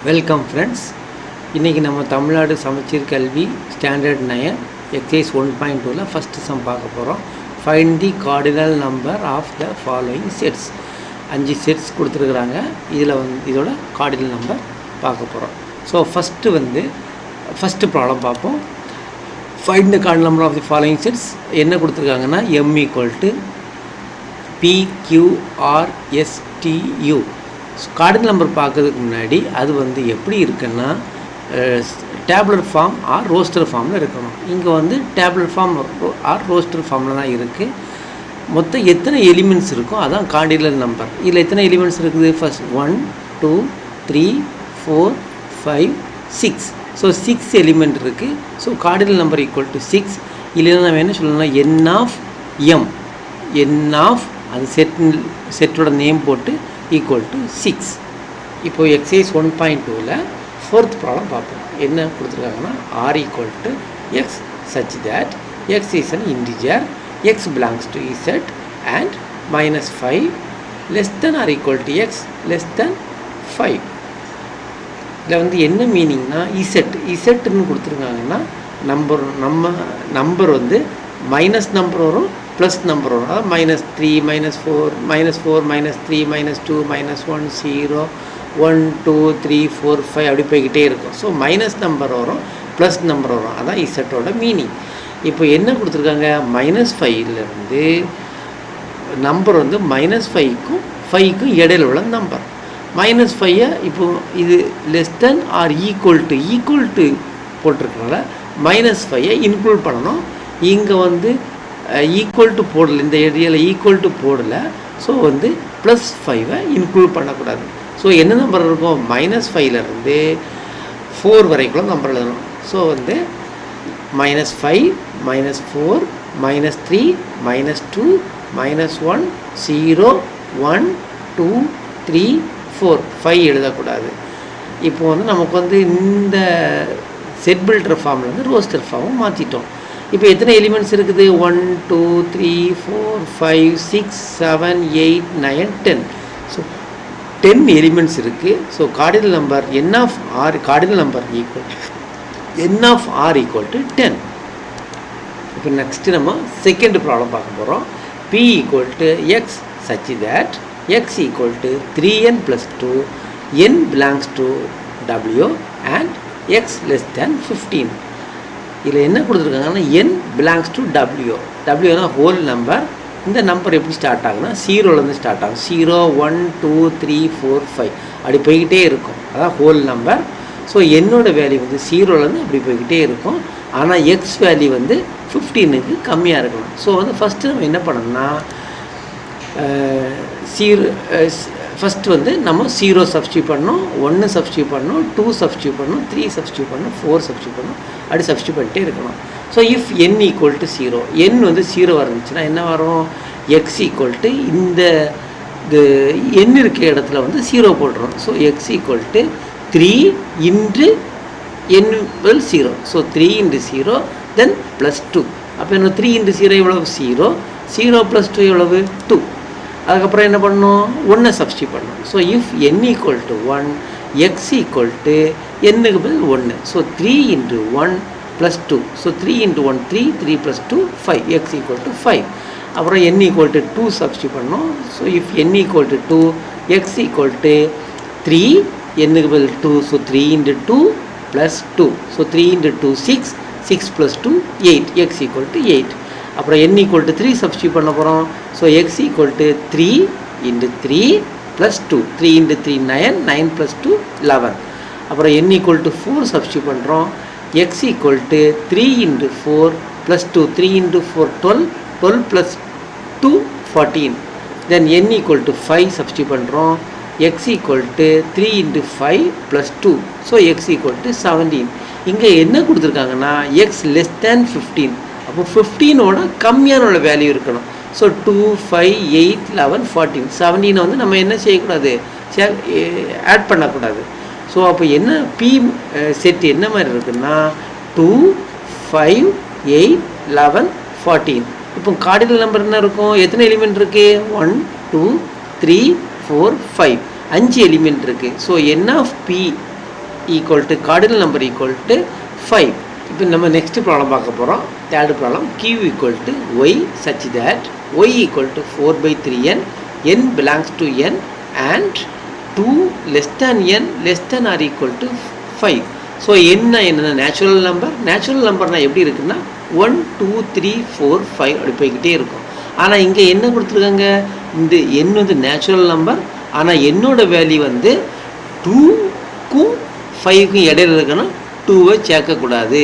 Welcome friends. இன்றைக்கி நம்ம தமிழ்நாடு சமச்சீர் கல்வி ஸ்டாண்டர்ட் 9 எக்ஸைஸ் 1.2ல் ஃபஸ்ட்டு சம் பார்க்க போகிறோம். Find the cardinal number of the following sets. 5 sets கொடுத்துருக்குறாங்க. இதில் இதோட கார்டினல் நம்பர் பார்க்க போகிறோம். ஸோ ஃபஸ்ட்டு ப்ராப்ளம் பார்ப்போம். Find the cardinal number of the following sets. என்ன கொடுத்துருக்காங்கன்னா m = PQRSTU. கார்டினல் நம்பர் பார்க்கறதுக்கு முன்னாடி அது எப்படி இருக்குன்னா டேப்லர் ஃபார்ம் ஆர் ரோஸ்டர் ஃபார்மில் இருக்கணும். இங்கே டேப்லர் ஃபார்ம் ஆர் ரோஸ்டர் ஃபார்மில் தான் இருக்குது. மொத்தம் எத்தனை எலிமெண்ட்ஸ் இருக்கோ அதான் கார்டினல் நம்பர். இதில் எத்தனை எலிமெண்ட்ஸ் இருக்குது? ஃபர்ஸ்ட் 1 2 3 4 5 6. ஸோ 6 எலிமெண்ட் இருக்குது. So cardinal number = 6. இல்லைன்னா நம்ம என்ன சொல்லணும்னா n ஆஃப் அது செட்டோட நேம் போட்டு =6. இப்போ எக்ஸைஸ் 1.2ல் 4th ப்ராப்ளம் பார்ப்போம். என்ன கொடுத்துருக்காங்கன்னா r = x such that x is an integer, x belongs to z and -5 less than or equal to x less than 5. இதில் என்ன மீனிங்னா இசட்னு கொடுத்துருக்காங்கன்னா நம்பர் மைனஸ் நம்பர் வரும், ப்ளஸ் நம்பர் வரும். அதாவது -3 -4 -4 -3 -2 -1 0 1 2 3 4 5 அப்படி போய்கிட்டே இருக்கும். ஸோ மைனஸ் நம்பர் வரும், ப்ளஸ் நம்பர் வரும். அதான் இசட்டோட மீனிங். இப்போ என்ன கொடுத்துருக்காங்க? -5லேருந்து நம்பர் -5க்கும் 5க்கும் இடையில உள்ள நம்பர். -5 இப்போ இது less than or equal to போட்டிருக்கனால -5 இன்க்ளூட் பண்ணணும். இங்கே ஈக்குவல் டு போடலை, இந்த ஏரியாவில் ஈக்குவல் டு போடலை. ஸோ +5 இன்க்ளூட் பண்ணக்கூடாது. ஸோ என்ன நம்பர் இருக்கும்? -5லேருந்து 4 வரைக்கும் நம்பர் எழுதணும். ஸோ -5 -4 -3 -2 -1 0 1 2 3 4 5 எழுதக்கூடாது. இப்போ நமக்கு இந்த செட் பில்டர் ஃபார்ம்லேருந்து ரோஸ்டர் ஃபார்மும் மாற்றிட்டோம். இப்போ எத்தனை எலிமெண்ட்ஸ் இருக்குது? 1 2 3 4 5 6 7 8 9 10. ஸோ 10 எலிமெண்ட்ஸ் இருக்குது. So cardinal number n of r = 10. இப்போ நெக்ஸ்ட்டு நம்ம செகண்ட் ப்ராப்ளம் பார்க்க போகிறோம். p = x such that x = 3n + 2 n belongs to w and x less than 15. இதில் என்ன கொடுத்துருக்காங்கன்னா n belongs to w whole number. இந்த number எப்படி ஸ்டார்ட் ஆகுனா 0லேருந்து ஸ்டார்ட் ஆகும். 0 1 2 3 4 5 அப்படி போய்கிட்டே இருக்கும். அதான் ஹோல் நம்பர். ஸோ என்னோட வேல்யூ 0லேருந்து அப்படி போய்கிட்டே இருக்கும். ஆனால் எக்ஸ் வேல்யூ 15க்கு கம்மியாக இருக்கணும். ஸோ ஃபஸ்ட்டு நம்ம என்ன பண்ணணும்னா ஃபஸ்ட்டு நம்ம 0 சப்ஸ்டியூட் பண்ணணும், 1 சப்ஸ்டியூட் பண்ணணும், 2 சப்ஸ்டியூட் பண்ணணும், 3 சப்ஸ்டியூட் பண்ணணும், 4 சப்ஸ்டியூட் பண்ணணும். அப்படி சப்ஸ்டியூட் பண்ணிட்டே இருக்கணும். ஸோ இஃப் n = 0, n 0 வந்துச்சுன்னா என்ன வரும்? x = இந்த n இருக்க இடத்துல 0 போட்டுரும். So x = 3 × n = 0. ஸோ 3 × 0 தென் +2. அப்போ என்ன? 3 × 0 எவ்வளவு? 0 0 + 2 எவ்வளவு? 2. அதுக்கப்புறம் என்ன பண்ணணும்? 1 சப்ஸ்டியூட் பண்ணணும். ஸோ இஃப் n = 1, x = n-க்கு பதில் 1. ஸோ 3 × 1 + 2. ஸோ 3 × 1 3 3 + 2 5. x = 5. அப்புறம் n = 2 சப்ஸ்டியூட் பண்ணணும். ஸோ இஃப் n = 2, x = 3 n-க்கு பதில் 2. ஸோ 3 × 2 + 2. ஸோ 3 × 2 6 6 + 2 8. x = 8. அப்புறம் n = 3 சப்ஸ்டியூட் பண்ண போகிறோம். So x = 3 × 3 + 2. 3 × 3 9 9 + 2 11. அப்புறம் n = 4 சப்ஸ்டியூட் பண்ணுறோம். x = 3 × 4 + 2. 3 × 4 12 12 + 2 14. தென் n = 5 சப்ஸ்டியூட் பண்ணுறோம். x = 3 × 5 + 2. So x = 17. இங்கே என்ன கொடுத்துருக்காங்கன்னா x less than 15. அப்போ 15ஓட கம்மியான வேல்யூ இருக்கணும். ஸோ 2 5 8 11 14 17 நம்ம என்ன செய்யக்கூடாது? ஆட் பண்ணக்கூடாது. ஸோ அப்போ என்ன பி செட் என்ன மாதிரி இருக்குன்னா 2 5 8 11 14. இப்போ கார்டினல் நம்பர் என்ன இருக்கும்? எத்தனை எலிமெண்ட் இருக்குது? 1 2 3 4 5 5 எலிமெண்ட் இருக்குது. So n of p equal to cardinal number equal to 5. இப்போ நம்ம next problem பார்க்க போகிறோம். third problem, q equal to y such that y equal to 4 by 3n, n belongs to n and 2 less than n less than or equal to 5. So என்ன natural நம்பர்னால் எப்படி இருக்குன்னா 1 2 3 4 5 அப்படி போய்கிட்டே இருக்கும். ஆனால் இங்கே என்ன கொடுத்துருக்காங்க, இந்த n வந்து நேச்சுரல் நம்பர், ஆனால் என்னோட வேல்யூ வந்து 2க்கும் 5க்கும் இடையில இருக்கணும். 2வை சேர்க்கக்கூடாது,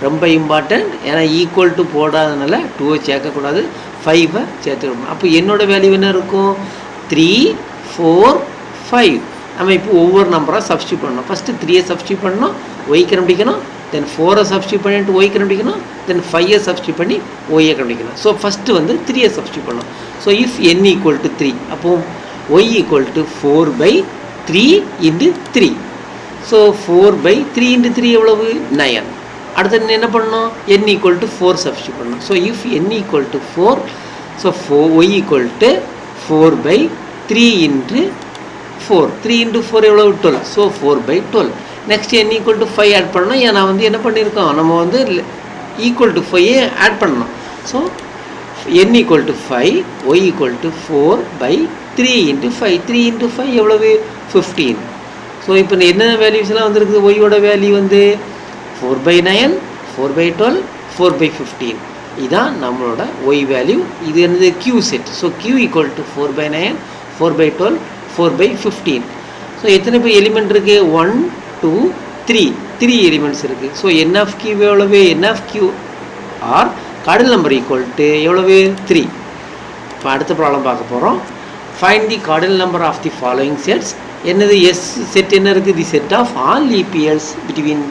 ரொம்ப இம்பார்ட்டன்ட். ஏன்னா ஈக்குவல் டு போடாதனால 2வை சேர்க்கக்கூடாது, 5வை சேர்த்துக்கணும். அப்போ என்னோட வேல்யூ என்ன இருக்கும், 3 4 5. நம்ம இப்போ ஒவ்வொரு நம்பராக சப்ஸ்டியூட் பண்ணணும். ஃபஸ்ட்டு 3யை சப்ஸ்டியூட் பண்ணணும், ஒய் கண்டுபிடிக்கணும். தென் 4யை சப்ஸ்டியூட் பண்ணிட்டு ஒய் கண்டுபிடிக்கணும். தென் 5யை சப்ஸ்டியூட் பண்ணி ஒய்யை கண்டுபிடிக்கணும். ஸோ ஃபஸ்ட்டு வந்து 3யை சப்ஸ்டியூட் பண்ணணும். So if n equal to 3, அப்போது y equal to 4 by 3 into 3. So 4 by 3 into 3 எவ்வளவு, 9. அடுத்து என்ன பண்ணணும், n ஈக்குவல் டு 4 சப்ஸ்டியூட் பண்ணணும். So if n equal to 4, so y equal to 4 by 3 into 4. 3 into 4 எவ்வளவு, 12. So 4 by 12. Next n equal to 5 add பண்ணணும். ஏன்னா வந்து என்ன பண்ணியிருக்கோம், நம்ம வந்து ஈக்குவல் டு 5 ஆட் பண்ணணும். So n equal to 5, y equal to 4 by 3 into 5. 3 into 5 எவ்வளவு, 15. ஸோ இப்போ என்ன வேல்யூஸ்லாம் வந்துருக்குது, ஒய்யோட வேல்யூ வந்து 4 by 9, 4 by 12, 4 by 15. இதுதான் நம்மளோட ஒய் வேல்யூ. இது என்னது, q set. So q equal to 4 by 9, 4 by 12, 4 by 15. So எத்தனை இப்போ எலிமெண்ட் இருக்குது, 1 2 3 எலிமெண்ட்ஸ் இருக்குது. ஸோ n of q எவ்வளவு, n of q or cardinal number equal to எவ்வளவு, 3. இப்போ அடுத்த ப்ராப்ளம் பார்க்க போகிறோம். Find the cardinal number of the following sets. என்னது எஸ் செட் என்ன இருக்குது, the set of all leap years between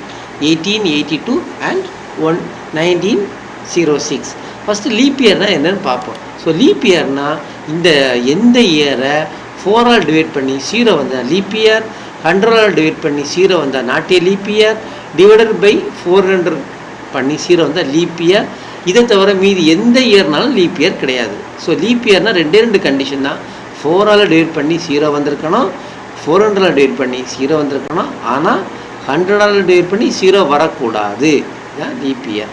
1882 and 1906. First leaf இயர்னால் என்னென்னு பார்ப்போம். ஸோ லீப் இயர்னால் இந்த எந்த இயரை 4ஆல் டிவைட் பண்ணி 0 வந்தால் லீப் இயர், 100ஆல் டிவைட் பண்ணி 0 வந்தால் not a leap year, divided by 400 பண்ணி 0 வந்தால் லீப் இயர். இதை தவிர மீதி எந்த இயர்னாலும் லீப் இயர் கிடையாது. ஸோ லீப் இயர்னால் ரெண்டு கண்டிஷன் தான். 4ஆல் டிவைட் பண்ணி 0 வந்திருக்கணும், 400ஆல் டிவைட் பண்ணி 0 வந்திருக்கணும். ஆனால் 100ஆல் டிவைட் பண்ணி 0 வரக்கூடாது. இதுதான் லீப் இயர்.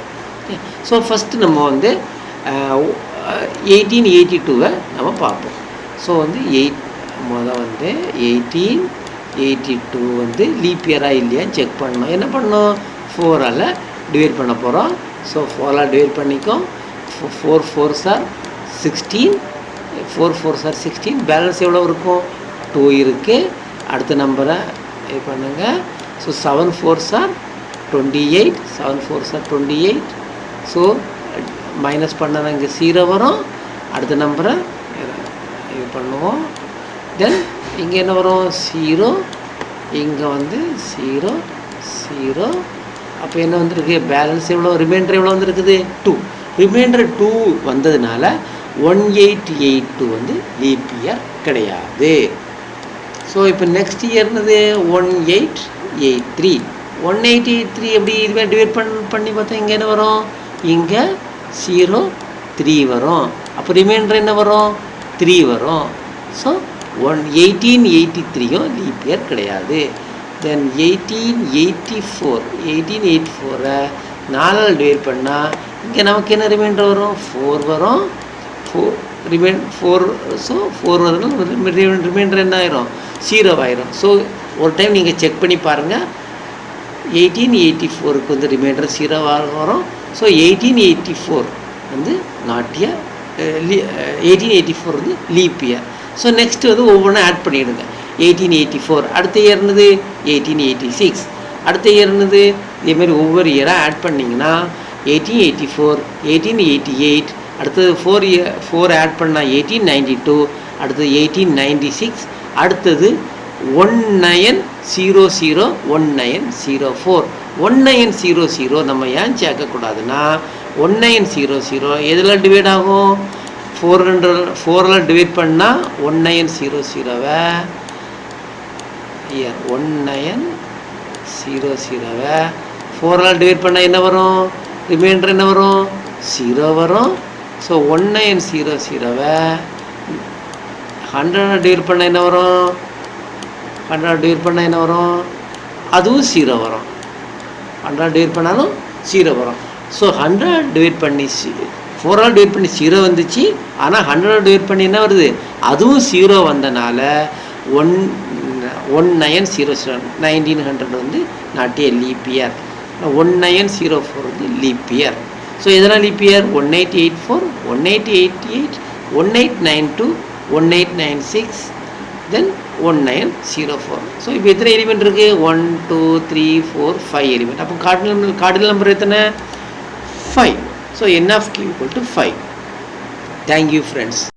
ஸோ ஃபஸ்ட்டு நம்ம வந்து 1882வை நம்ம பார்ப்போம். ஸோ வந்து வந்து 1882 வந்து லீப் இயராக இல்லையான்னு செக் பண்ணணும். என்ன பண்ணணும், 4ஆல் டிவைட் பண்ண போகிறோம். ஸோ 4ஆல் டிவைட் பண்ணிக்கோம். 4 4s are 16, 4 4s are 16. Balance எவ்வளோ இருக்கும், 2 இருக்குது. அடுத்த நம்பரை இது பண்ணுங்கள். So 7 4s are 28, 7 4s are 28. So minus பண்ணால் இங்கே 0 வரும். அடுத்த நம்பரை இது பண்ணுவோம். தென் இங்கே என்ன வரும், 0, இங்கே வந்து 0 0. அப்போ என்ன வந்திருக்கு, பேலன்ஸ் எவ்வளோ, ரிமைண்டர் எவ்வளோ வந்துருக்குது, 2. ரிமைண்டர் 2 வந்ததுனால 1882 வந்து லீப் இயர் கிடையாது. ஸோ இப்போ நெக்ஸ்ட் இயர்னது 1883. 1883 எப்படி இதுவே டிவைட் பண்ணி பார்த்தா இங்கே என்ன வரும், இங்கே 0 3 வரும். அப்போ ரிமைண்டர் என்ன வரும், 3 வரும். ஸோ 1883யும் லீப் இயர் கிடையாது. தென் 1884 4ஆல் டிவைட் பண்ணால் இங்கே நமக்கு என்ன ரிமைண்டர் வரும், 4 வரும். 4 ஸோ 4 வரணும். ரிமைண்டர் என்ன ஆயிரும், 0 ஆயிரும். ஸோ ஒரு டைம் நீங்கள் செக் பண்ணி பாருங்கள். 1884க்கு வந்து ரிமைண்டர் 0 வரும். ஸோ 1884 வந்து நாட் இயர், 1884 வந்து லீப் இயர். ஸோ நெக்ஸ்ட் வந்து ஒவ்வொன்றும் ஆட் பண்ணிவிடுங்க. 1884 அடுத்த இயர்னது 1886, அடுத்த இயர்னது இதேமாதிரி ஒவ்வொரு இயராக ஆட் பண்ணிங்கன்னா 1884, 1888, அடுத்தது 4 ஆட் பண்ணால் 1892, அடுத்தது 1896, அடுத்தது 1900 1904. 1900 நம்ம ஏன் சேர்க்கக்கூடாதுன்னா 1900 எதில் டிவைட் ஆகும், 4ஆல் டிவைட் பண்ணால் 1900வை இயர் 1900வை 4ஆல் டிவைட் பண்ணால் என்ன வரும், ரிமைண்டர் என்ன வரும், 0 வரும். ஸோ 1900வை 100ஆல் டிவைட் பண்ணால் என்ன வரும், 100ஆல் டிவைட் பண்ணால் என்ன வரும், அதுவும் 0 வரும். 100 டிவைட் பண்ணாலும் 0 வரும். ஸோ 100 டிவைட் பண்ணி 4 டிவைட் பண்ணி 0 வந்துச்சு. ஆனால் 100 டிவைட் பண்ணி என்ன வருது, அதுவும் 0 வந்தனால 1900 1900 வந்து நாட் ஏ லீப் இயர். 1904 வந்து லீப் இயர். ஸோ எதனால் லீப் இயர்? 1884, 1888, 1892, 1896, தென் 1904. ஸோ இப்போ எத்தனை எலிமெண்ட் இருக்குது? 1 2 3 4 5 எலிமெண்ட். அப்போ கார்டினல் நம்பர் எத்தனை? 5. So n of q equal to 5. Thank you friends.